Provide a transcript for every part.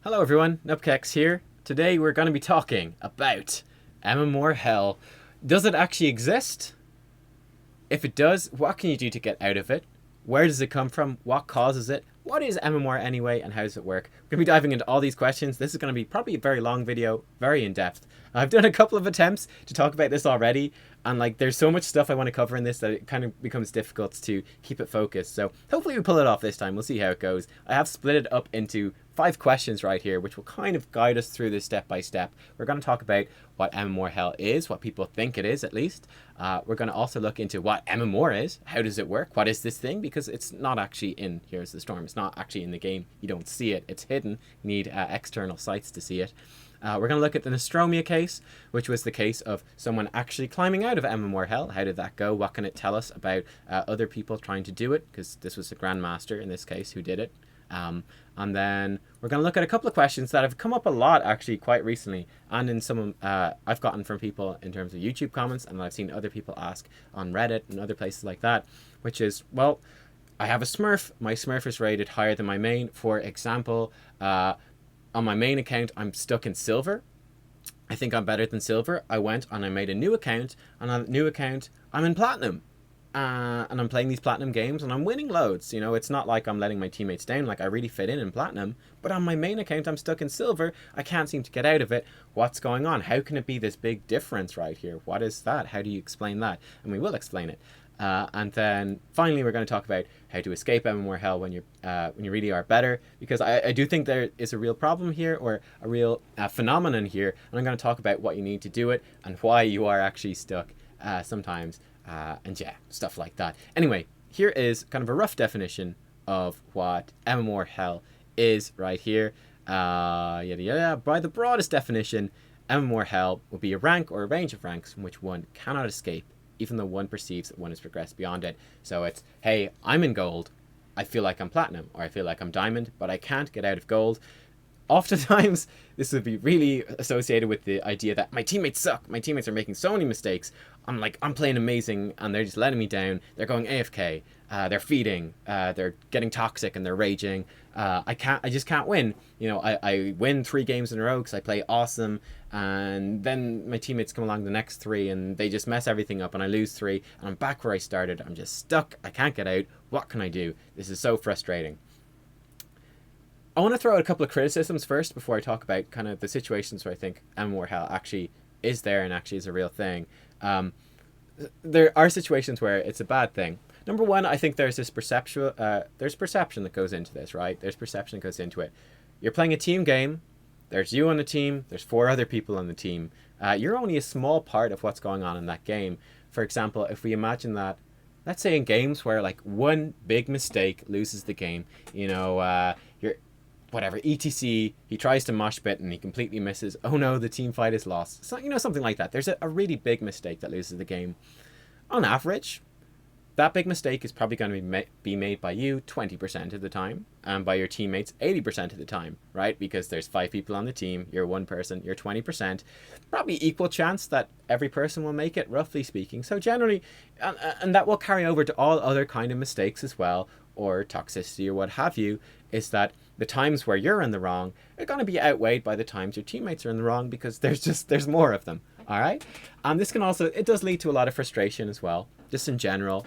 Hello everyone, Nubkeks here. Today we're going to be talking about MMR Hell. Does it actually exist? If it does, what can you do to get out of it? Where does it come from? What causes it? What is MMR anyway, and how does it work? We're going to be diving into all these questions. This is going to be probably a very long video, very in-depth. I've done a couple of attempts to talk about this already, and there's so much stuff I want to cover in this that it kind of becomes difficult to keep it focused. So hopefully we pull it off this time. We'll see how it goes. I have split it up into 5 questions right here, which will kind of guide us through this step by step. We're going to talk about what MMR Hell is, what people think it is at least. We're going to also look into what MMR is. How does it work? What is this thing? Because it's not actually in Here's the Storm. It's not actually in the game. You don't see it. It's hidden. You need external sites to see it. We're going to look at the Nostromia case, which was the case of someone actually climbing out of MMR Hell. How did that go? What can it tell us about other people trying to do it? Because this was the Grandmaster in this case who did it. And then we're going to look at a couple of questions that have come up a lot actually quite recently, and in some I've gotten from people in terms of YouTube comments, and I've seen other people ask on Reddit and other places like that, which is, well, I have a smurf. My smurf is rated higher than my main. For example, on my main account, I'm stuck in silver. I think I'm better than silver. I went and I made a new account, and on the new account, I'm in platinum. And I'm playing these platinum games and I'm winning loads. You know, it's not like I'm letting my teammates down. Like, I really fit in platinum. But on my main account, I'm stuck in silver. I can't seem to get out of it. What's going on? How can it be this big difference right here? What is that? How do you explain that? And we will explain it. And then finally, we're going to talk about how to escape MMR Hell when you really are better, because I do think there is a real problem here, or a real phenomenon here, and I'm going to talk about what you need to do it and why you are actually stuck sometimes, and yeah, stuff like that. Anyway, here is kind of a rough definition of what MMR Hell is right here. By the broadest definition, MMR Hell will be a rank or a range of ranks from which one cannot escape, even though one perceives that one has progressed beyond it. So it's, hey, I'm in gold, I feel like I'm platinum, or I feel like I'm diamond, but I can't get out of gold. Oftentimes, this would be really associated with the idea that my teammates suck. My teammates are making so many mistakes. I'm playing amazing, and they're just letting me down. They're going AFK. They're feeding. They're getting toxic, and they're raging. I just can't win. You know, I win 3 games in a row because I play awesome, and then my teammates come along the next 3, and they just mess everything up, and I lose 3, and I'm back where I started. I'm just stuck. I can't get out. What can I do? This is so frustrating. I want to throw out a couple of criticisms first before I talk about kind of the situations where I think MMR Hell actually is there and actually is a real thing. There are situations where it's a bad thing. Number one, I think there's this perception that goes into this, right? There's perception that goes into it. You're playing a team game. There's you on the team. There's 4 other people on the team. You're only a small part of what's going on in that game. For example, if we imagine that, let's say in games where one big mistake loses the game, you know, whatever, etc, he tries to mosh pit and he completely misses. Oh no, the team fight is lost. So, you know, something like that. There's a really big mistake that loses the game. On average, that big mistake is probably going to be made by you 20% of the time, and by your teammates 80% of the time, right? Because there's 5 people on the team, you're 1 person, you're 20%. Probably equal chance that every person will make it, roughly speaking. So generally, and that will carry over to all other kind of mistakes as well, or toxicity or what have you, is that the times where you're in the wrong are going to be outweighed by the times your teammates are in the wrong, because there's more of them. All right, this can also, it does lead to a lot of frustration as well, just in general,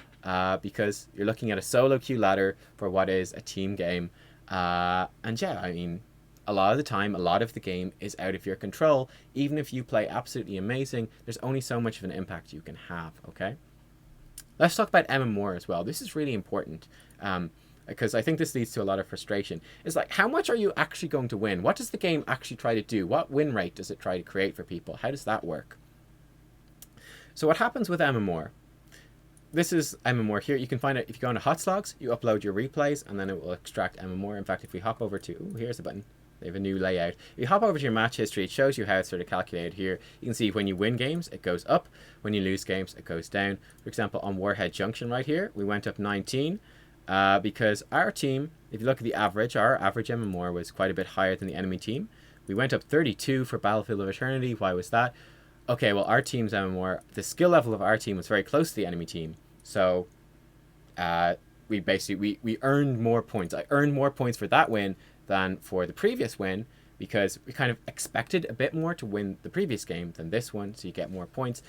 because you're looking at a solo queue ladder for what is a team game, and yeah, I mean, a lot of the time, a lot of the game is out of your control. Even if you play absolutely amazing, there's only so much of an impact you can have. Okay, let's talk about MMR as well. This is really important, because I think this leads to a lot of frustration. It's like, how much are you actually going to win? What does the game actually try to do? What win rate does it try to create for people? How does that work? So what happens with MMR? This is MMR here. You can find it if you go into Hotslogs, you upload your replays, and then it will extract MMR. In fact, if we hop over to, here's the button. They have a new layout. If you hop over to your match history, it shows you how it's sort of calculated here. You can see when you win games, it goes up. When you lose games, it goes down. For example, on Warhead Junction right here, we went up 19. Because our team, if you look at the average, our average MMR was quite a bit higher than the enemy team. We went up 32 for Battlefield of Eternity. Why was that? Okay, well, our team's MMR, the skill level of our team was very close to the enemy team. So we earned more points. I earned more points for that win than for the previous win, because we kind of expected a bit more to win the previous game than this one, so you get more points.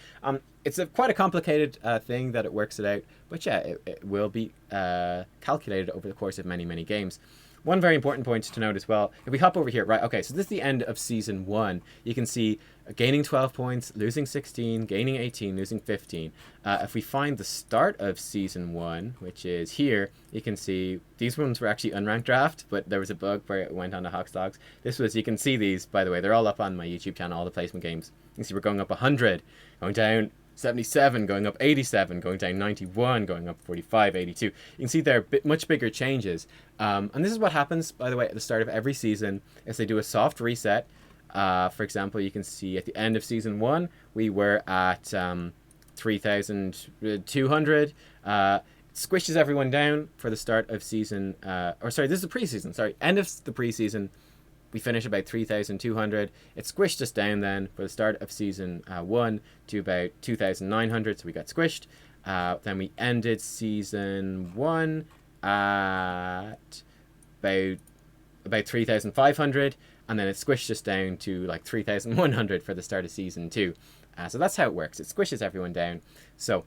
It's quite a complicated thing that it works it out, but yeah, it will be calculated over the course of many, many games. One very important point to note as well, if we hop over here, right, okay, so this is the end of Season 1. You can see gaining 12 points, losing 16, gaining 18, losing 15. If we find the start of Season 1, which is here, you can see these ones were actually unranked draft, but there was a bug where it went on to Hawks Dogs. This was, you can see these, by the way, they're all up on my YouTube channel, all the placement games. You can see we're going up 100, going down 77, going up 87, going down 91, going up 45, 82. You can see there are much bigger changes. And this is what happens, by the way, at the start of every season, is they do a soft reset. For example, you can see at the end of Season 1, we were at 3,200. Squishes everyone down for the start of season, this is the preseason, end of the preseason. We finished about 3,200. It squished us down then for the start of Season 1 to about 2,900, so we got squished. Then we ended Season 1 at about 3,500, and then it squished us down to like 3,100 for the start of Season 2. So that's how it works. It squishes everyone down. So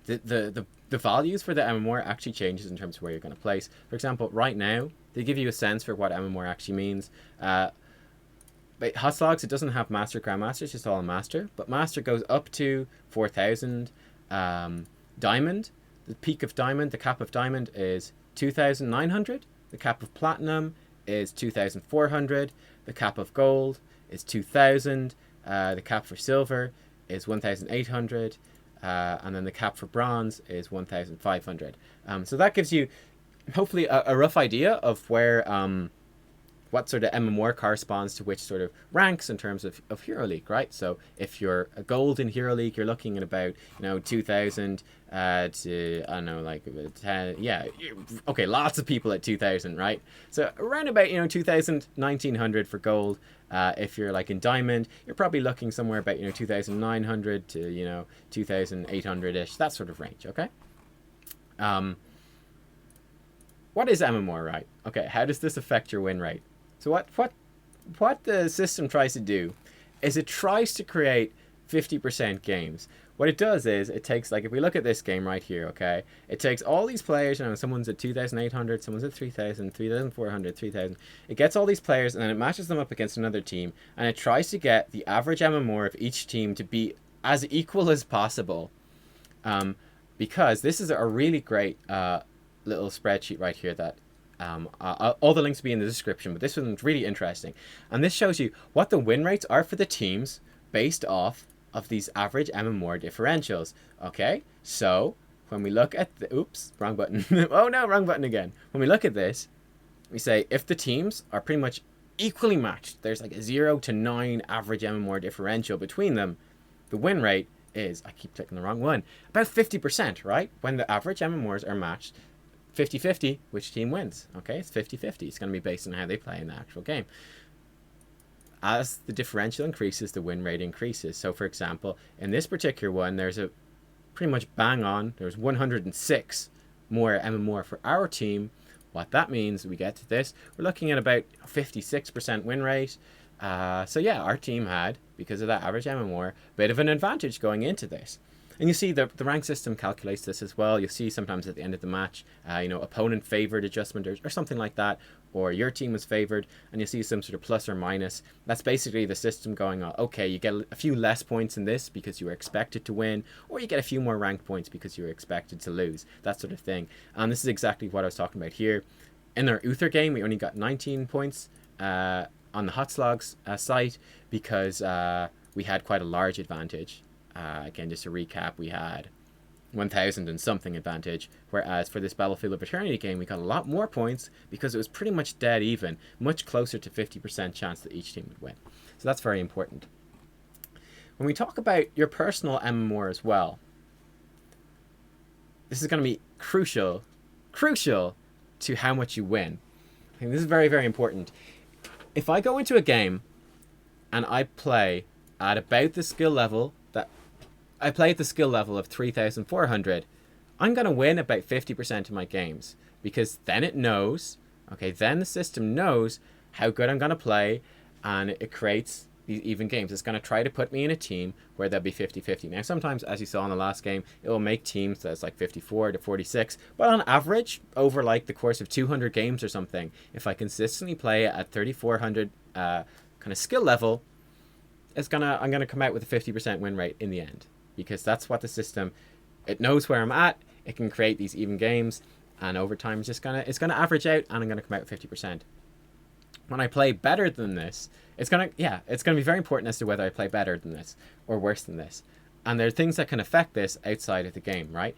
the values for the MMR actually changes in terms of where you're going to place. For example, right now, they give you a sense for what MMR actually means. But Hot Slogs, it doesn't have Master, Grandmaster, it's just all a Master. But Master goes up to 4,000. Diamond, the peak of Diamond, the cap of Diamond is 2,900. The cap of Platinum is 2,400. The cap of Gold is 2,000. The cap for Silver is 1,800. And then the cap for Bronze is 1,500. So that gives you hopefully a rough idea of where what sort of MMR corresponds to which sort of ranks in terms of Hero League, right? So if you're a gold in Hero League, you're looking at about 2,000 to, I don't know, like 10, yeah, okay, lots of people at 2,000, right? So around about 2,000, 1,900 for gold. If you're like in Diamond, you're probably looking somewhere about 2,900 to 2,800ish, that sort of range, okay? What is MMR, right? Okay, how does this affect your win rate? So what the system tries to do is it tries to create 50% games. What it does is it takes, like, if we look at this game right here, okay, it takes all these players, someone's at 2,800, someone's at 3,000, 3,400, 3,000. It gets all these players and then it matches them up against another team and it tries to get the average MMR of each team to be as equal as possible. Because this is a really great little spreadsheet right here that all the links will be in the description, but this one's really interesting. And this shows you what the win rates are for the teams based off of these average MMR differentials. Okay, so when we look at the, oops, wrong button. Oh no, wrong button again. When we look at this, we say if the teams are pretty much equally matched, there's like a 0 to 9 average MMR differential between them, the win rate is, I keep clicking the wrong one, about 50%, right? When the average MMRs are matched 50-50, which team wins? Okay, it's 50-50. It's going to be based on how they play in the actual game. As the differential increases, the win rate increases. So, for example, in this particular one, there's a pretty much bang on. There's 106 more MMR for our team. What that means, we get to this, we're looking at about 56% win rate. So yeah, our team had, because of that average MMR, a bit of an advantage going into this. And you see the rank system calculates this as well. You'll see sometimes at the end of the match, opponent favored adjustment or something like that, or your team was favored, and you see some sort of plus or minus. That's basically the system going on. Okay, you get a few less points in this because you were expected to win, or you get a few more rank points because you were expected to lose, that sort of thing. And this is exactly what I was talking about here. In our Uther game, we only got 19 points on the Hot Slogs site because we had quite a large advantage. Again, just to recap, we had 1,000 and something advantage, whereas for this Battlefield of Eternity game, we got a lot more points because it was pretty much dead even, much closer to 50% chance that each team would win. So that's very important. When we talk about your personal MMR as well, this is going to be crucial to how much you win. I think this is very, very important. If I go into a game and I play at about the skill level that I play at the skill level of 3,400, I'm going to win about 50% of my games, because then it knows, okay, then the system knows how good I'm going to play, and it creates these even games. It's going to try to put me in a team where there'll be 50-50. Now, sometimes, as you saw in the last game, it will make teams that's like 54 to 46. But on average, over like the course of 200 games or something, if I consistently play at 3,400 kind of skill level, I'm gonna come out with a 50% win rate in the end, because that's what the system, it knows where I'm at. It can create these even games, and over time it's gonna average out, and I'm gonna come out with 50%. When I play better than this, it's gonna be very important as to whether I play better than this or worse than this. And there are things that can affect this outside of the game, right?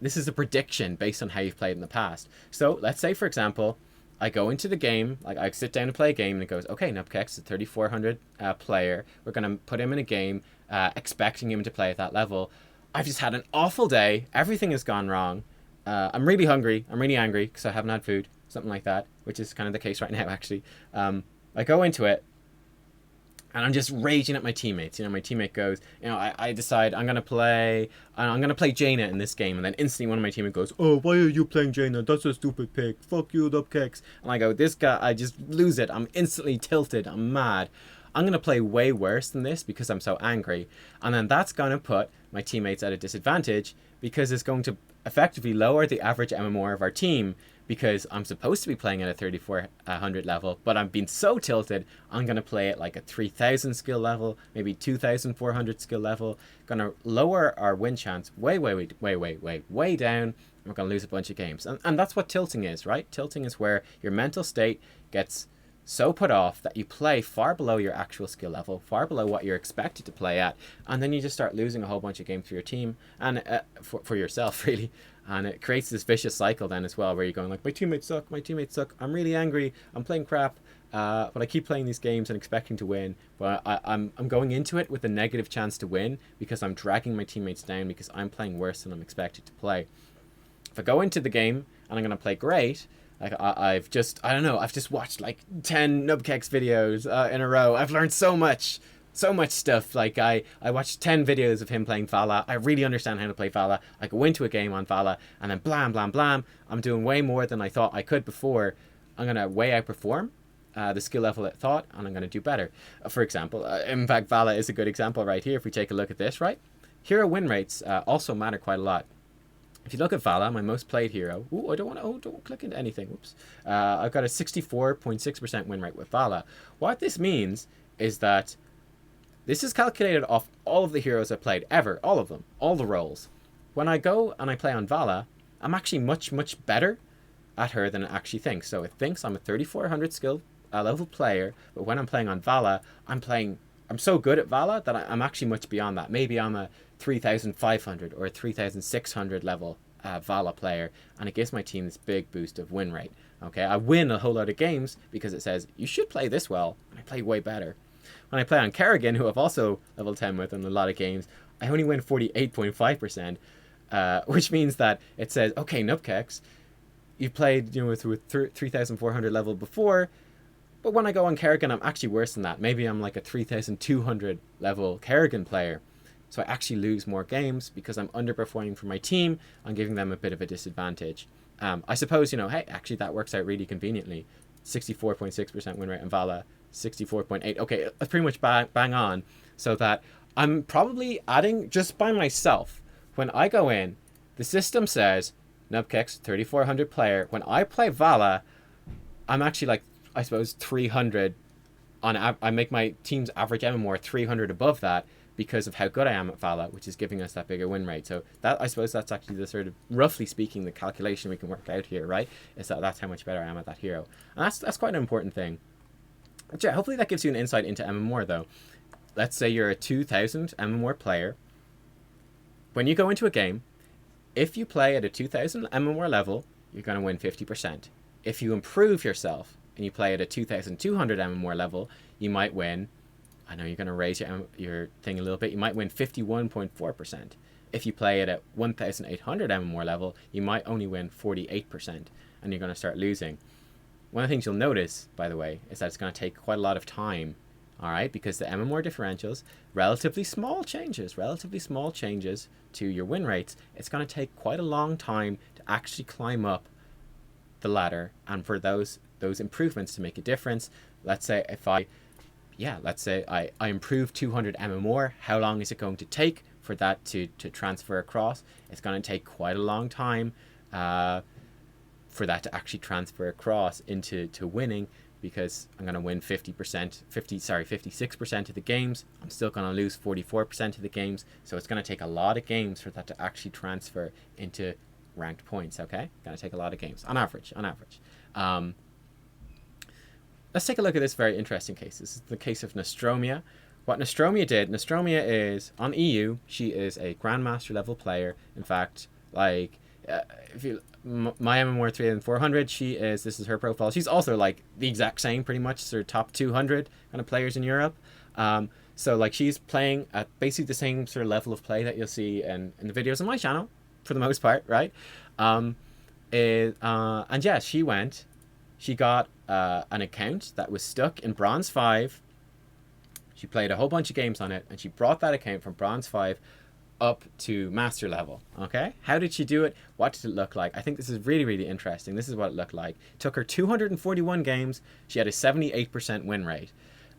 This is a prediction based on how you've played in the past. So let's say, for example, I go into the game, like I sit down to play a game, and it goes, okay, Nubkeks, a 3,400 player. We're gonna put him in a game, expecting him to play at that level. I've just had an awful day. Everything has gone wrong. I'm really hungry. I'm really angry because I haven't had food. Something like that, which is kind of the case right now, actually. I go into it, and I'm just raging at my teammates. My teammate goes, I decide I'm gonna play Jaina in this game, and then instantly one of my teammates goes, oh, why are you playing Jaina? That's a stupid pick. Fuck you, Nubkeks. And I go, this guy, I just lose it. I'm instantly tilted. I'm mad. I'm gonna play way worse than this because I'm so angry, and then that's gonna put my teammates at a disadvantage because it's going to effectively lower the average MMR of our team, because I'm supposed to be playing at a 3,400 level, but I'm being so tilted, I'm going to play at like a 3,000 skill level, maybe 2,400 skill level, going to lower our win chance way down. We're going to lose a bunch of games. And that's what tilting is, right? Tilting is where your mental state gets so put off that you play far below your actual skill level, far below what you're expected to play at, and then you just start losing a whole bunch of games for your team, and for yourself, really. And it creates this vicious cycle then as well, where you're going like, my teammates suck, I'm really angry, I'm playing crap, but I keep playing these games and expecting to win, but I'm going into it with a negative chance to win because I'm dragging my teammates down because I'm playing worse than I'm expected to play. If I go into the game and I'm going to play great, like I've just watched like 10 Nubkeks videos in a row. I've learned so much stuff. Like I watched 10 videos of him playing Vala. I really understand how to play Vala. I go into a game on Vala, and then blam, I'm doing way more than I thought I could before. I'm gonna way outperform the skill level at thought, and I'm gonna do better. For example, in fact, Vala is a good example right here. If we take a look at this, right, hero win rates also matter quite a lot. If you look at Vala, my most played hero. Don't click into anything. Whoops. I've got a 64.6% win rate with Vala. What this means is that this is calculated off all of the heroes I've played ever, all of them, all the roles. When I go and I play on Vala, I'm actually much better at her than it actually thinks. So it thinks I'm a 3,400 skill level player, but when I'm playing on Vala, I'm so good at Vala that I'm actually much beyond that. Maybe I'm a 3,500 or a 3,600 level Vala player, and it gives my team this big boost of win rate. Okay, I win a whole lot of games because it says you should play this well, and I play way better. When I play on Kerrigan, who I've also level 10 with in a lot of games, I only win 48.5%, which means that it says, okay, Nubkeks, you've played with 3,400 level before, but when I go on Kerrigan, I'm actually worse than that. Maybe I'm like a 3,200 level Kerrigan player. So I actually lose more games because I'm underperforming for my team. I'm giving them a bit of a disadvantage. I suppose, hey, actually that works out really conveniently. 64.6% win rate in Vala, 64.8. Okay, that's pretty much bang on. So that I'm probably adding just by myself. When I go in, the system says, Nubkeks, 3,400 player. When I play Vala, I'm actually like, I suppose 300 I make my team's average MMR 300 above that because of how good I am at Vala, which is giving us that bigger win rate. So that, I suppose that's actually the sort of, roughly speaking, the calculation we can work out here, right? Is that's how much better I am at that hero. And that's quite an important thing. Yeah, hopefully that gives you an insight into MMR though. Let's say you're a 2,000 MMR player. When you go into a game, if you play at a 2,000 MMR level, you're going to win 50%. If you improve yourself and you play at a 2,200 MMR level, you might win, I know you're going to raise your thing a little bit, you might win 51.4%. If you play at a 1,800 MMR level, you might only win 48%, and you're going to start losing. One of the things you'll notice, by the way, is that it's going to take quite a lot of time, all right? Because the MMR differentials, relatively small changes to your win rates, it's going to take quite a long time to actually climb up the ladder, and for those those improvements to make a difference. Let's say if I improve 200 MMR, how long is it going to take for that to transfer across? It's going to take quite a long time for that to actually transfer across into winning, because I'm going to win 56% of the games. I'm still going to lose 44% of the games. So it's going to take a lot of games for that to actually transfer into ranked points, okay? Going to take a lot of games, on average. Let's take a look at this very interesting case. This is the case of Nostromia. What Nostromia did, Nostromia is, on EU, she is a Grandmaster level player. In fact, like, if you... my MMR 3400, this is her profile. She's also like the exact same, pretty much. It's her top 200 kind of players in Europe. So like she's playing at basically the same sort of level of play that you'll see in the videos on my channel, for the most part, right? And yeah, she got an account that was stuck in Bronze 5. She played a whole bunch of games on it, and she brought that account from Bronze 5 up to master level. Okay, how did she do it? What did it look like? I think this is really, really interesting. This is what it looked like. It took her 241 games. She had a 78% win rate.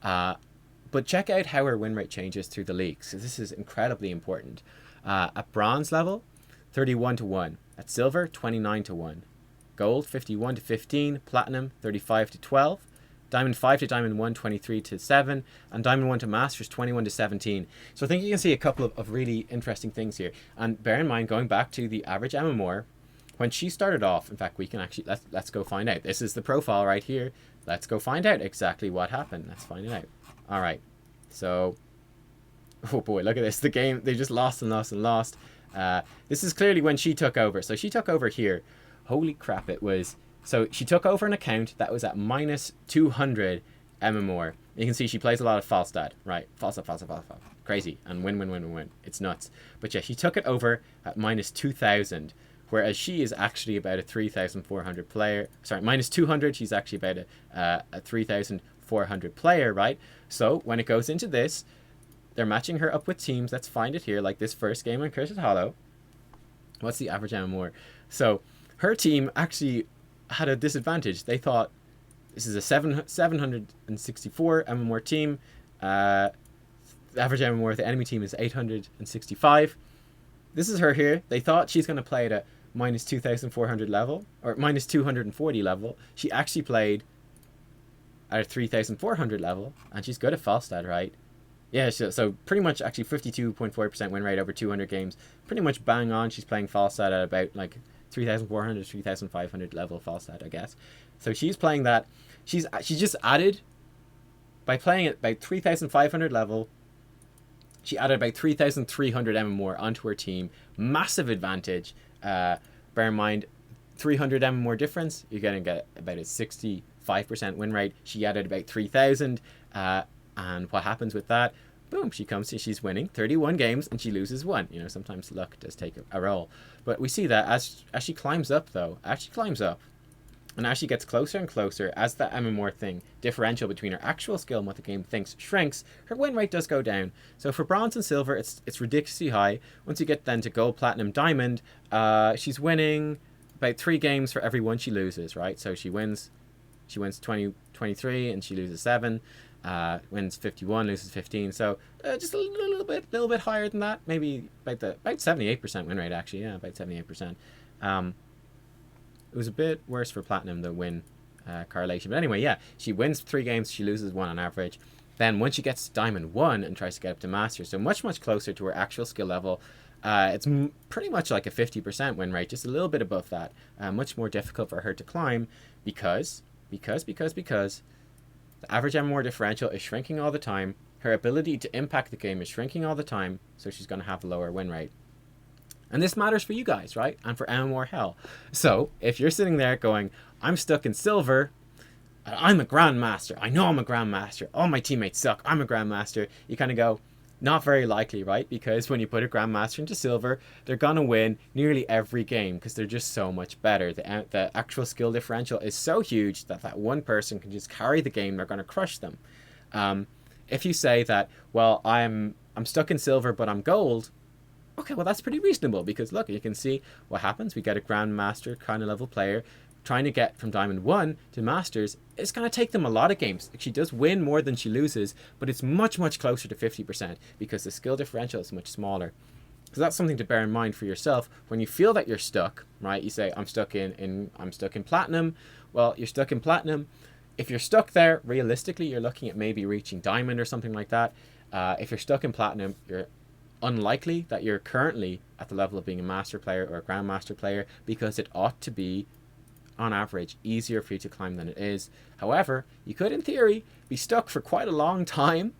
But check out how her win rate changes through the leagues. So this is incredibly important. At bronze level, 31-1. At silver, 29-1. Gold, 51-15. Platinum, 35-12. Diamond 5 to Diamond 1, 23-7, and Diamond 1 to Masters, 21-17. So I think you can see a couple of really interesting things here. And bear in mind, going back to the average MMR, when she started off, in fact, we can actually, let's go find out. This is the profile right here. Let's go find out exactly what happened. Let's find it out. All right. So, oh boy, look at this. The game, they just lost and lost and lost. This is clearly when she took over. So she took over here. Holy crap, it was... So she took over an account that was at minus 200 MMR. You can see she plays a lot of Falstad, right? Falstad. Crazy. And win. It's nuts. But yeah, she took it over at minus 2,000, whereas she is actually about a 3,400 player. Sorry, minus 200, she's actually about a 3,400 player, right? So when it goes into this, they're matching her up with teams. Let's find it here, like this first game on Cursed Hollow. What's the average MMR? So her team actually had a disadvantage. They thought this is a 764 MMR team. The average MMR of the enemy team is 865. This is her here. They thought she's going to play at a minus 2,400 level, or minus 240 level. She actually played at a 3,400 level, and she's good at Falstad, right? Yeah, so pretty much actually 52.4% win rate over 200 games. Pretty much bang on. She's playing Falstad at about like 3,400, 3,500 level Falstad, I guess. So she's playing that. She just added, by playing at about 3,500 level, she added about 3,300 MMR onto her team. Massive advantage. Bear in mind, 300 MMR difference, you're going to get about a 65% win rate. She added about 3,000. And what happens with that? Boom, she's winning 31 games and she loses 1. You know, sometimes luck does take a role. But we see that as she climbs up, though, and as she gets closer and closer, as that MMR thing, differential between her actual skill and what the game thinks shrinks, her win rate does go down. So for bronze and silver, it's ridiculously high. Once you get then to gold, platinum, diamond, she's winning about 3 games for every 1 she loses, right? So she wins 23 and she loses 7. Wins 51, loses 15. So just a little bit higher than that. Maybe about 78% win rate, actually. Yeah, about 78%. It was a bit worse for platinum, the win correlation. But anyway, yeah, she wins 3 games, she loses 1 on average. Then once she gets to diamond 1 and tries to get up to master, so much closer to her actual skill level, it's pretty much like a 50% win rate, just a little bit above that. Much more difficult for her to climb because the average MMR differential is shrinking all the time. Her ability to impact the game is shrinking all the time, so she's going to have a lower win rate. And this matters for you guys, right? And for MMR Hell. So, if you're sitting there going, I'm stuck in silver, I'm a Grandmaster, I know I'm a Grandmaster, all my teammates suck, I'm a Grandmaster, you kind of go, not very likely, right? Because when you put a Grandmaster into silver, they're going to win nearly every game because they're just so much better. The actual skill differential is so huge that one person can just carry the game. They're going to crush them. If you say that, well, I'm stuck in silver, but I'm gold, okay, well, that's pretty reasonable because, look, you can see what happens. We get a Grandmaster kind of level player trying to get from Diamond 1 to Masters, it's going to take them a lot of games. She does win more than she loses, but it's much, much closer to 50% because the skill differential is much smaller. So that's something to bear in mind for yourself when you feel that you're stuck, right? You say, I'm stuck in platinum. Well, you're stuck in platinum. If you're stuck there, realistically, you're looking at maybe reaching diamond or something like that. If you're stuck in platinum, you're unlikely that you're currently at the level of being a master player or a grandmaster player, because it ought to be, on average, easier for you to climb than it is. However, you could, in theory, be stuck for quite a long time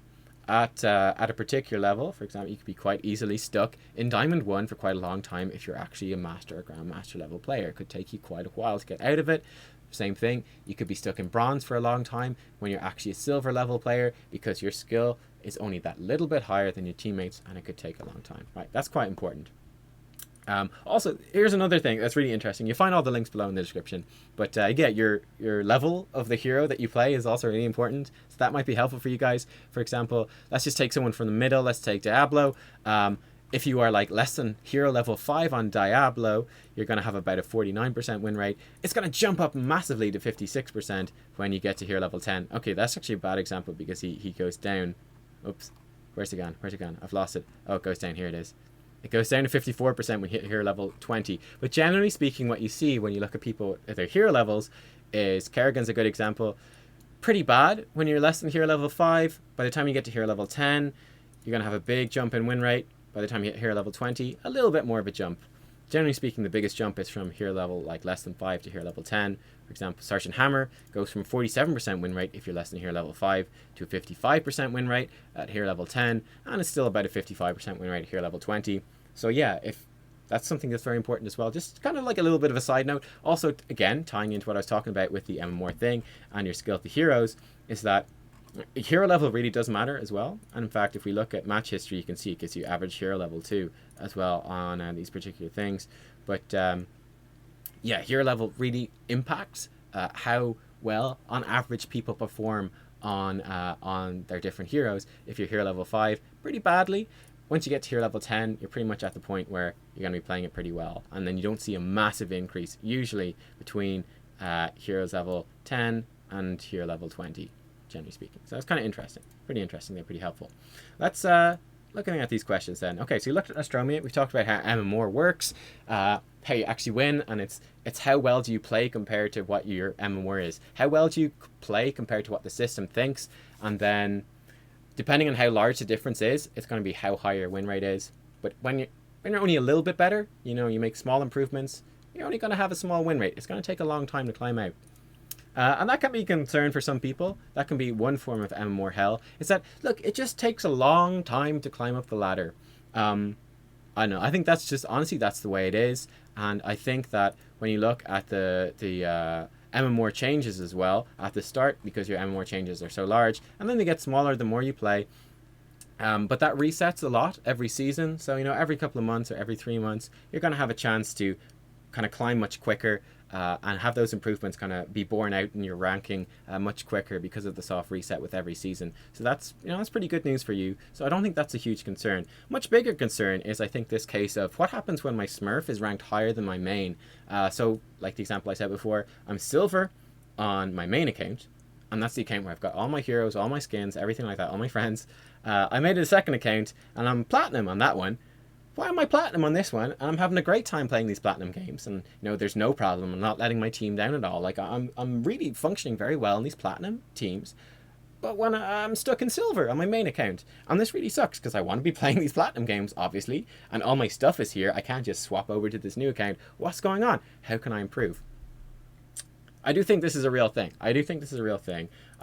at a particular level. For example, you could be quite easily stuck in Diamond 1 for quite a long time if you're actually a master or grandmaster level player. It could take you quite a while to get out of it. Same thing, you could be stuck in bronze for a long time when you're actually a silver level player, because your skill is only that little bit higher than your teammates, and it could take a long time, right? That's quite important. Also, here's another thing that's really interesting. You'll find all the links below in the description. But yeah, your level of the hero that you play is also really important. So that might be helpful for you guys. For example, let's just take someone from the middle. Let's take Diablo. If you are like less than hero level 5 on Diablo, you're going to have about a 49% win rate. It's going to jump up massively to 56% when you get to hero level 10. Okay, that's actually a bad example because he goes down. Oops. Where's it gone? Where's it gone? I've lost it. Oh, it goes down. Here it is. It goes down to 54% when you hit hero level 20. But generally speaking, what you see when you look at people at their hero levels is, Kerrigan's a good example, pretty bad when you're less than hero level 5. By the time you get to hero level 10, you're going to have a big jump in win rate. By the time you hit hero level 20, a little bit more of a jump. Generally speaking, the biggest jump is from hero level like less than 5 to hero level 10. For example, Sergeant Hammer goes from 47% win rate if you're less than hero level 5 to a 55% win rate at hero level 10, and it's still about a 55% win rate at hero level 20. So yeah, if that's something that's very important as well. Just kind of like a little bit of a side note. Also, again, tying into what I was talking about with the MMR thing and your skill to heroes, is that hero level really does matter as well. And in fact, if we look at match history, you can see it gives you average hero level too as well on these particular things. But yeah, hero level really impacts how well on average people perform on their different heroes. If you're hero level 5, pretty badly. Once you get to hero level 10, you're pretty much at the point where you're going to be playing it pretty well. And then you don't see a massive increase usually between heroes level 10 and hero level 20. Generally speaking. So it's kind of interesting. Pretty interesting. They're pretty helpful. Let's looking at these questions then. Okay, so you looked at Astromia. We've talked about how MMR works, how you actually win, and it's how well do you play compared to what your MMR is. How well do you play compared to what the system thinks, and then depending on how large the difference is, it's going to be how high your win rate is. But when you're only a little bit better, you know, you make small improvements, you're only going to have a small win rate. It's going to take a long time to climb out. And that can be a concern for some people. That can be one form of MMR Hell. Is that, look, it just takes a long time to climb up the ladder. I don't know. I think that's just, honestly, that's the way it is. And I think that when you look at the MMR changes as well at the start, because your MMR changes are so large, and then they get smaller the more you play. But that resets a lot every season. So, you know, every couple of months or every 3 months, you're going to have a chance to kind of climb much quicker. And have those improvements kind of be borne out in your ranking much quicker because of the soft reset with every season. So that's, you know, that's pretty good news for you. So I don't think that's a huge concern. Much bigger concern is, I think, this case of what happens when my smurf is ranked higher than my main. So like the example I said before, I'm silver on my main account, and that's the account where I've got all my heroes, all my skins, everything like that, all my friends. I made it a second account, and I'm platinum on that one. Why am I platinum on this one? And I'm having a great time playing these platinum games, and you know, there's no problem. I'm not letting my team down at all. Like I'm really functioning very well in these platinum teams. But when I'm stuck in silver on my main account, and this really sucks because I want to be playing these platinum games, obviously, and all my stuff is here. I can't just swap over to this new account. What's going on? How can I improve? I do think this is a real thing. I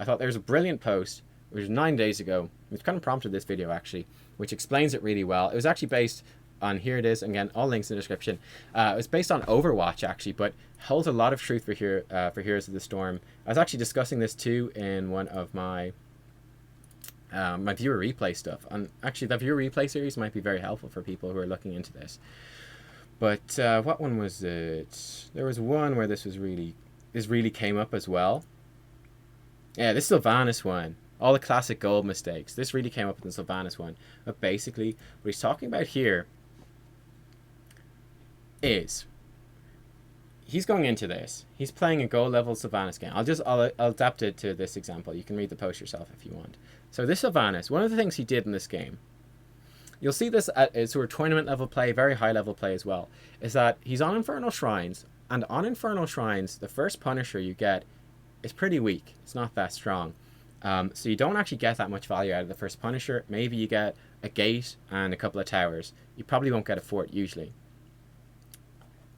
thought there was a brilliant post, which was 9 days ago, which kind of prompted this video actually, which explains it really well. It was actually based on, here it is, again, all links in the description. It was based on Overwatch actually, but holds a lot of truth for Heroes of the Storm. I was actually discussing this too in one of my my viewer replay stuff, and actually that viewer replay series might be very helpful for people who are looking into this. But what one was it? There was one where this really came up as well. Yeah, this Sylvanas one. All the classic gold mistakes. This really came up in the Sylvanas one. But basically, what he's talking about here is he's going into this. He's playing a gold level Sylvanas game. I'll adapt it to this example. You can read the post yourself if you want. So this Sylvanas, one of the things he did in this game, you'll see this at sort of tournament level play, very high level play as well, is that he's on Infernal Shrines, and on Infernal Shrines, the first Punisher you get is pretty weak. It's not that strong. So you don't actually get that much value out of the first Punisher. Maybe you get a gate and a couple of towers. You probably won't get a fort usually.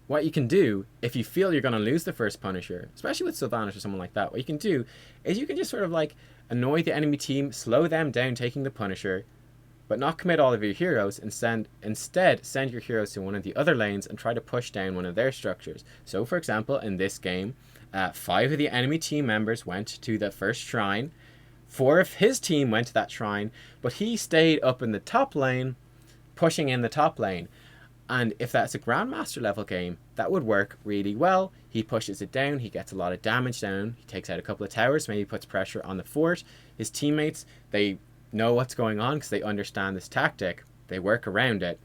What you can do, if you feel you're going to lose the first Punisher, especially with Sylvanas or someone like that, what you can do is you can just sort of like annoy the enemy team, slow them down taking the Punisher, but not commit all of your heroes, and instead send your heroes to one of the other lanes and try to push down one of their structures. So for example, in this game, 5 of the enemy team members went to the first shrine, 4 of his team went to that shrine, but he stayed up in the top lane, pushing in the top lane. And if that's a Grandmaster level game, that would work really well. He pushes it down, he gets a lot of damage down, he takes out a couple of towers, maybe puts pressure on the fort. His teammates, they know what's going on because they understand this tactic. They work around it.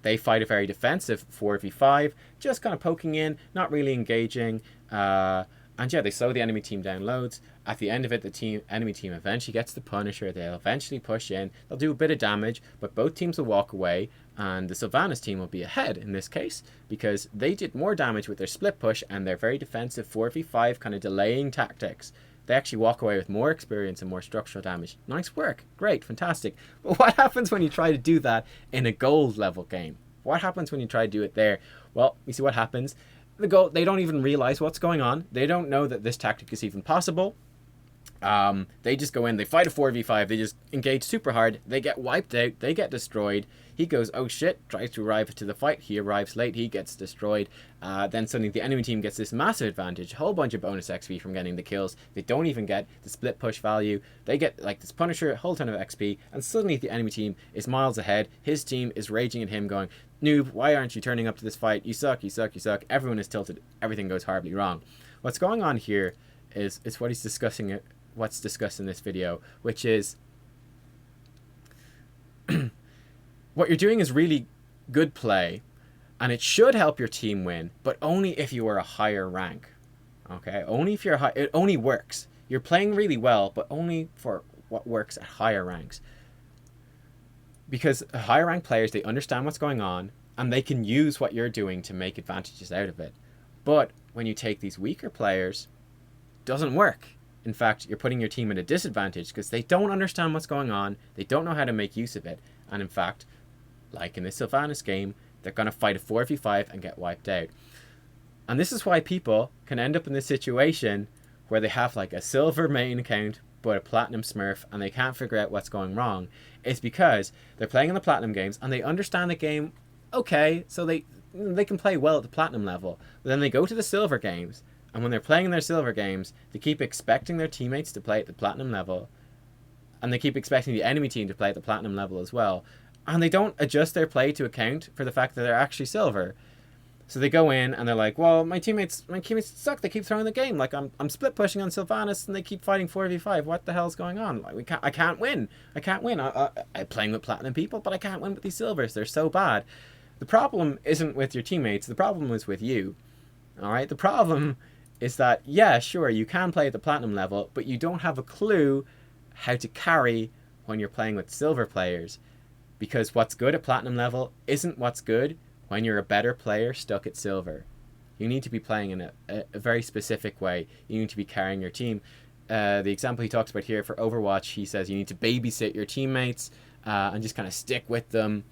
They fight a very defensive 4v5, just kind of poking in, not really engaging. And yeah, they slow the enemy team down loads. At the end of it, the enemy team eventually gets the Punisher. They'll eventually push in. They'll do a bit of damage, but both teams will walk away. And the Sylvanas team will be ahead in this case because they did more damage with their split push and their very defensive 4v5 kind of delaying tactics. They actually walk away with more experience and more structural damage. Nice work. Great. Fantastic. But what happens when you try to do that in a gold level game? What happens when you try to do it there? Well, you see what happens. They don't even realize what's going on. They don't know that this tactic is even possible. They just go in, they fight a 4v5, they just engage super hard, they get wiped out, they get destroyed. He goes, oh shit, tries to arrive to the fight, he arrives late, he gets destroyed. Then suddenly the enemy team gets this massive advantage, a whole bunch of bonus XP from getting the kills. They don't even get the split push value. They get like this Punisher, a whole ton of XP, and suddenly the enemy team is miles ahead. His team is raging at him going, noob, why aren't you turning up to this fight? You suck, you suck, you suck. Everyone is tilted, everything goes horribly wrong. What's going on here is what he's discussing, what's discussed in this video, which is what you're doing is really good play and it should help your team win, but only if you are a higher rank. Okay, only if you're high, it only works. You're playing really well, but only for what works at higher ranks. Because higher rank players, they understand what's going on and they can use what you're doing to make advantages out of it. But when you take these weaker players, it doesn't work. In fact, you're putting your team at a disadvantage because they don't understand what's going on. They don't know how to make use of it. And in fact, like in this Sylvanas game, they're going to fight a 4v5 and get wiped out. And this is why people can end up in this situation where they have like a silver main account but a platinum smurf and they can't figure out what's going wrong. It's because they're playing in the platinum games and they understand the game okay, so they can play well at the platinum level. But then they go to the silver games, and when they're playing in their silver games, they keep expecting their teammates to play at the platinum level, and they keep expecting the enemy team to play at the platinum level as well. And they don't adjust their play to account for the fact that they're actually silver. So they go in and they're like, well, my teammates suck. They keep throwing the game. Like I'm split pushing on Sylvanas and they keep fighting 4v5. What the hell's going on? Like I can't win. I'm playing with platinum people, but I can't win with these silvers. They're so bad. The problem isn't with your teammates. The problem is with you. All right. The problem is that, yeah, sure, you can play at the platinum level, but you don't have a clue how to carry when you're playing with silver players. Because what's good at platinum level isn't what's good when you're a better player stuck at silver. You need to be playing in a very specific way. You need to be carrying your team. The example he talks about here for Overwatch, he says you need to babysit your teammates and just kind of stick with them.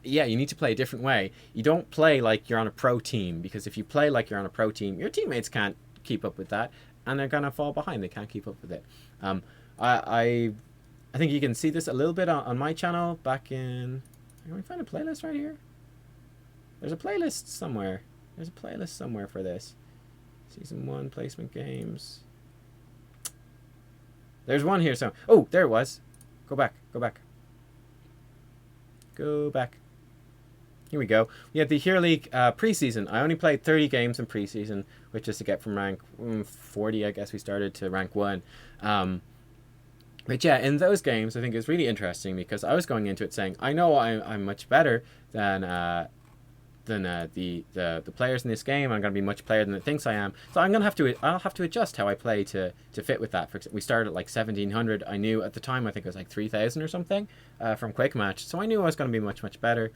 Yeah, you need to play a different way. You don't play like you're on a pro team, because if you play like you're on a pro team, your teammates can't keep up with that, and they're going to fall behind. They can't keep up with it. I think you can see this a little bit on my channel back in... Can we find a playlist right here? There's a playlist somewhere. There's a playlist somewhere for this. Season 1, placement games. There's one here. So, oh, there it was. Go back. Go back. Go back. Here we go. We had the Hero League preseason. I only played 30 games in preseason, which is to get from rank 40, I guess we started, to rank 1. But yeah, in those games, I think it's really interesting because I was going into it saying, I know I'm much better than the players in this game. I'm going to be much player than it thinks I am. So I'll have to adjust how I play to fit with that. For example, we started at like 1700. I knew at the time, I think it was like 3000 or something from Quick Match. So I knew I was going to be much better.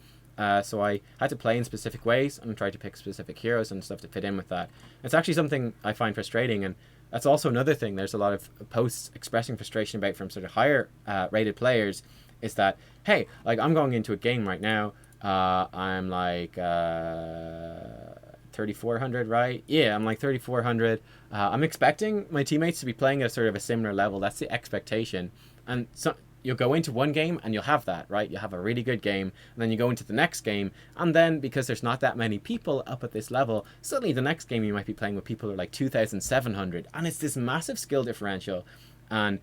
So I had to play in specific ways and try to pick specific heroes and stuff to fit in with that. It's actually something I find frustrating, and that's also another thing. There's a lot of posts expressing frustration about from sort of higher rated players, is that, hey, like I'm going into a game right now, I'm like 3400, right? Yeah, I'm like 3400. I'm expecting my teammates to be playing at sort of a similar level. That's the expectation. And so you'll go into one game and you'll have that, right? You'll have a really good game, and then you go into the next game, and then because there's not that many people up at this level, suddenly the next game you might be playing with people who are like 2700, and it's this massive skill differential. And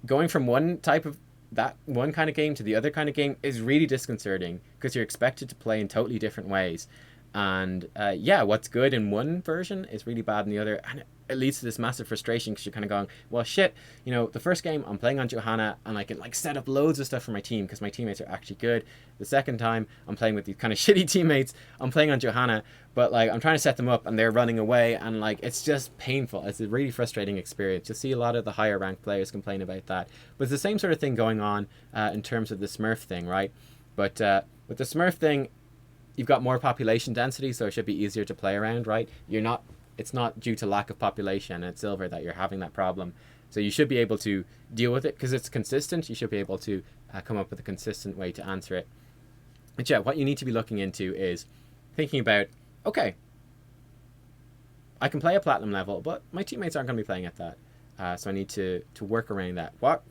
going from one type of that one kind of game to the other kind of game is really disconcerting, because you're expected to play in totally different ways. And yeah, what's good in one version is really bad in the other, and it leads to this massive frustration, because you're kind of going, well, shit, you know, the first game I'm playing on Johanna and I can like set up loads of stuff for my team because my teammates are actually good. The second time I'm playing with these kind of shitty teammates, I'm playing on Johanna, but like I'm trying to set them up and they're running away, and like it's just painful. It's a really frustrating experience. You'll see a lot of the higher ranked players complain about that, but it's the same sort of thing going on in terms of the smurf thing, right? But with the smurf thing, you've got more population density, so it should be easier to play around, right? It's not due to lack of population at silver that you're having that problem. So you should be able to deal with it because it's consistent. You should be able to come up with a consistent way to answer it. But yeah, what you need to be looking into is thinking about, okay, I can play a platinum level, but my teammates aren't going to be playing at that. So I need to work around that. What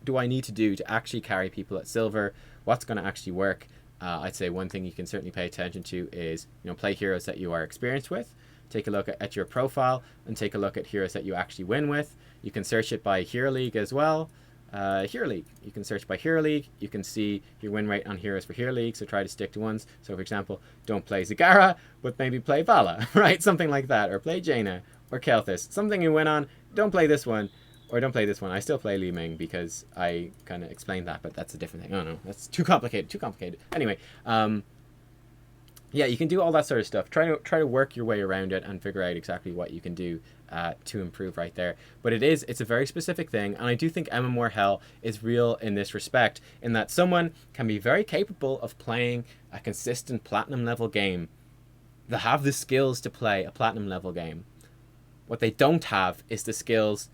do I need to do to actually carry people at silver? What's going to actually work? I'd say one thing you can certainly pay attention to is, play heroes that you are experienced with. Take a look at your profile and take a look at heroes that you actually win with. You can search it by Hero League as well. Hero League. You can search by Hero League. You can see your win rate on heroes for Hero League, so try to stick to ones. So for example, don't play Zagara, but maybe play Vala, right? Something like that. Or play Jaina or Kel'Thas. Something you win on, don't play this one. Or don't play this one. I still play Li Ming because I kind of explained that, but that's a different thing. Oh no, that's too complicated. Anyway, yeah, you can do all that sort of stuff. Try to work your way around it and figure out exactly what you can do to improve right there. But it's a very specific thing, and I do think MMR Hell is real in this respect, in that someone can be very capable of playing a consistent platinum level game. They have the skills to play a platinum level game. What they don't have is the skills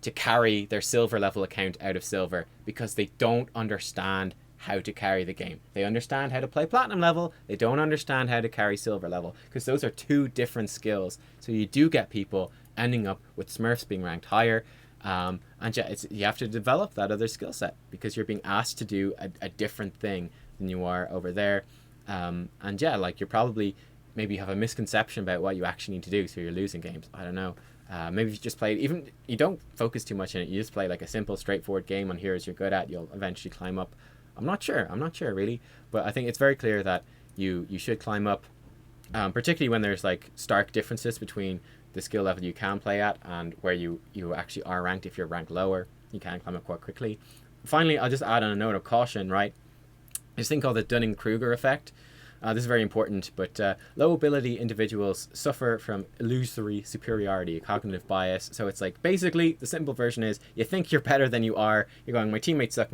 to carry their silver level account out of silver, because they don't understand how to carry the game. They understand how to play platinum level, they don't understand how to carry silver level, because those are two different skills. So you do get people ending up with smurfs being ranked higher, and yeah, you have to develop that other skill set, because you're being asked to do a different thing than you are over there. And yeah, like you're probably, maybe you have a misconception about what you actually need to do, so you're losing games. I don't know. Maybe if you just play, even you don't focus too much in it, you just play like a simple straightforward game on heroes you're good at, you'll eventually climb up. I'm not sure really, but I think it's very clear that you should climb up, particularly when there's like stark differences between the skill level you can play at and where you actually are ranked. If you're ranked lower, you can climb up quite quickly. Finally, I'll just add on a note of caution, right? This thing called the Dunning-Kruger effect. This is very important, but low ability individuals suffer from illusory superiority, a cognitive bias. So it's like, basically, the simple version is, you think you're better than you are. You're going, my teammates suck,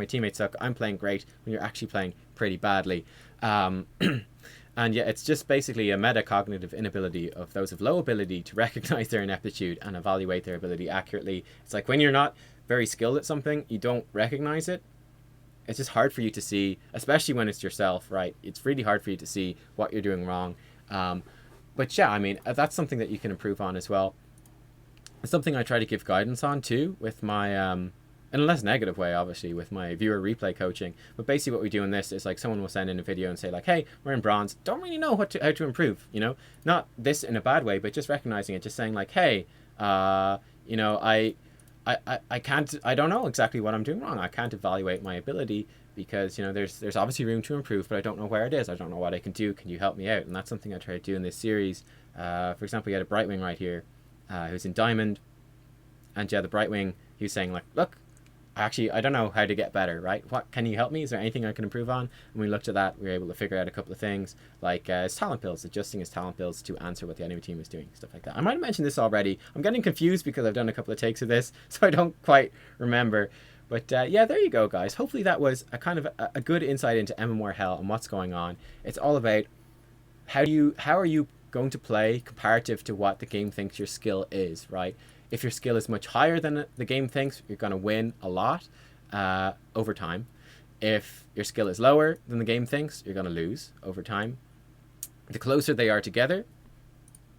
I'm playing great, when you're actually playing pretty badly. And yeah, it's just basically a metacognitive inability of those of low ability to recognize their ineptitude and evaluate their ability accurately. It's like when you're not very skilled at something, you don't recognize it. It's just hard for you to see, especially when it's yourself, right? It's really hard for you to see what you're doing wrong. But yeah, I mean, that's something that you can improve on as well. It's something I try to give guidance on too, with my, in a less negative way, obviously, with my viewer replay coaching. But basically what we do in this is like, someone will send in a video and say like, hey, we're in bronze, don't really know how to improve, Not this in a bad way, but just recognizing it, just saying like, hey, I don't know exactly what I'm doing wrong. I can't evaluate my ability because, there's obviously room to improve, but I don't know where it is. I don't know what I can do. Can you help me out? And that's something I try to do in this series. For example, you had a Brightwing right here, who's in Diamond. And yeah, the Brightwing, he was saying like, look, actually, I don't know how to get better, right? What can you help me? Is there anything I can improve on? And we looked at that. We were able to figure out a couple of things, like his talent builds, adjusting his talent builds to answer what the enemy team is doing, stuff like that. I might have mentioned this already. I'm getting confused because I've done a couple of takes of this, so I don't quite remember. But yeah, there you go, guys. Hopefully that was a kind of a good insight into MMR Hell and what's going on. It's all about how are you going to play comparative to what the game thinks your skill is, right? If your skill is much higher than the game thinks, you're going to win a lot over time. If your skill is lower than the game thinks, you're going to lose over time. The closer they are together,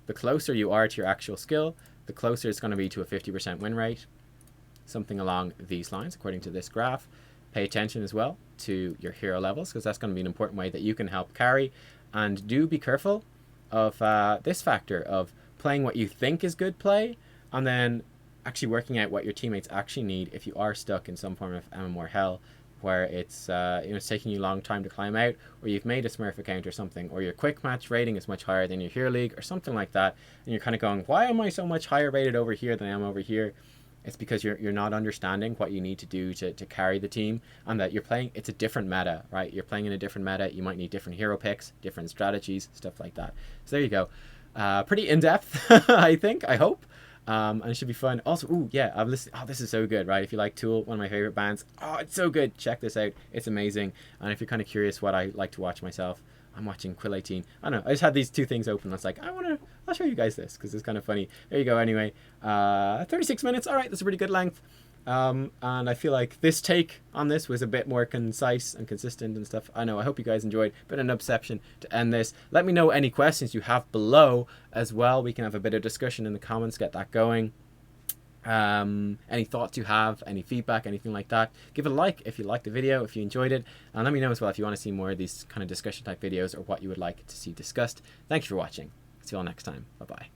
the closer you are to your actual skill, the closer it's going to be to a 50% win rate. Something along these lines, according to this graph. Pay attention as well to your hero levels, because that's going to be an important way that you can help carry. And do be careful of this factor of playing what you think is good play, and then actually working out what your teammates actually need if you are stuck in some form of MMR Hell, where it's it's taking you a long time to climb out, or you've made a smurf account or something, or your quick match rating is much higher than your hero league or something like that, and you're kind of going, why am I so much higher rated over here than I am over here? It's because you're not understanding what you need to do to carry the team, and that you're playing, it's a different meta, right? You're playing in a different meta. You might need different hero picks, different strategies, stuff like that. So there you go. Pretty in-depth, I think, I hope. And it should be fun. Also, ooh, yeah, I've listened. Oh, this is so good, right? If you like Tool, one of my favorite bands. Oh, it's so good. Check this out. It's amazing. And if you're kind of curious what I like to watch myself, I'm watching Quill 18. I don't know. I just had these two things open. I was like, I'll show you guys this because it's kind of funny. There you go. Anyway, 36 minutes. All right, that's a pretty good length. And I feel like this take on this was a bit more concise and consistent and stuff. I know. I hope you guys enjoyed. Bit of an Nubception to end this. Let me know any questions you have below as well. We can have a bit of discussion in the comments. Get that going. Any thoughts you have, any feedback, anything like that, give it a like if you liked the video, if you enjoyed it, and let me know as well if you want to see more of these kind of discussion type videos or what you would like to see discussed. Thank you for watching. See you all next time. Bye bye.